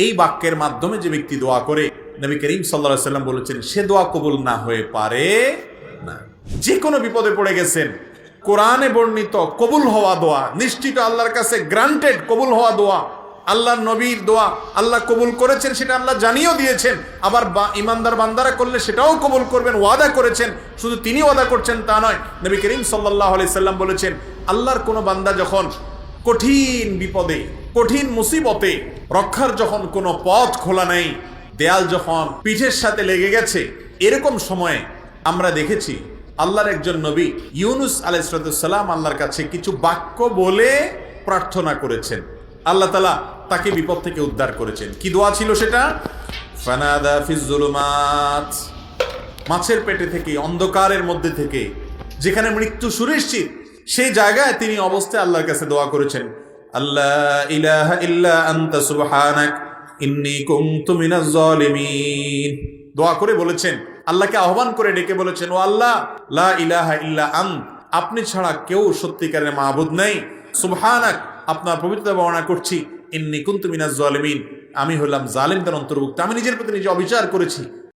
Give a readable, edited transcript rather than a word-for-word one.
এই বাক্যের মাধ্যমে যে ব্যক্তি দোয়া করে, নবী করিম সাল্লাল্লাহু আলাইহি ওয়াসাল্লাম বলেছেন সে দোয়া কবুল না হয়ে পারে না। যে কোনো বিপদে পড়ে গেছেন, কোরআনে বর্ণিত কবুল হওয়া দোয়া, নিশ্চিত আল্লাহর কাছে গ্রান্টেড কবুল হওয়া দোয়া, আল্লাহর নবীর দোয়া আল্লাহ কবুল করেছেন, সেটা আল্লাহ জানিয়েও দিয়েছেন। আবার ইমানদার বান্দারা করলে সেটাও কবুল করবেন, ওয়াদা করেছেন। শুধু তিনি ওয়াদা করছেন তা নয়, নবী করিম সাল্লাল্লাহু আলাইহি সাল্লাম বলেছেন আল্লাহর কোনো বান্দা যখন কঠিন বিপদে, কঠিন মুসিবতে, রক্ষার যখন কোনো পথ খোলা নেই, দেয়াল যখন পিঠের সাথে লেগে গেছে, এরকম সময়ে আমরা দেখেছি আল্লাহর একজন নবী ইউনুস আলাইহিস সালাম আল্লাহর কাছে কিছু বাক্য বলে প্রার্থনা করেছেন। আল্লাহ তাআলা তাকে বিপদ থেকে উদ্ধার করেছেন। কি দোয়া ছিল সেটা? ফানাদা ফিজ যুলুমাত, মাছের পেটে থেকে, অন্ধকারের মধ্যে থেকে, যেখানে মৃত্যু সুনিশ্চিত, সেই জায়গায় তিনি অবস্থায় আল্লাহর কাছে দোয়া করেছেন, আল্লাহ ইলাহা ইল্লা আনতা সুবহানাক ইন্নী কুনতু মিনাজ জালিমিন। দোয়া করে বলেছেন, আল্লাহকে আহ্বান করে ডেকে বলেছেন, ও আল্লাহ, লা ইলাহা ইল্লা আন্ত, আপনি ছাড়া কেউ সত্যিকারের মাবুদ নেই, সুবহানাক, আপনার পবিত্রতা বর্ণনা করছি, ইন্নী কুনতু মিনাজ জালিমিন, আমি হলাম জালিমদের অন্তর্ভুক্ত, আমি নিজের প্রতি নিজে অবিচার করেছি।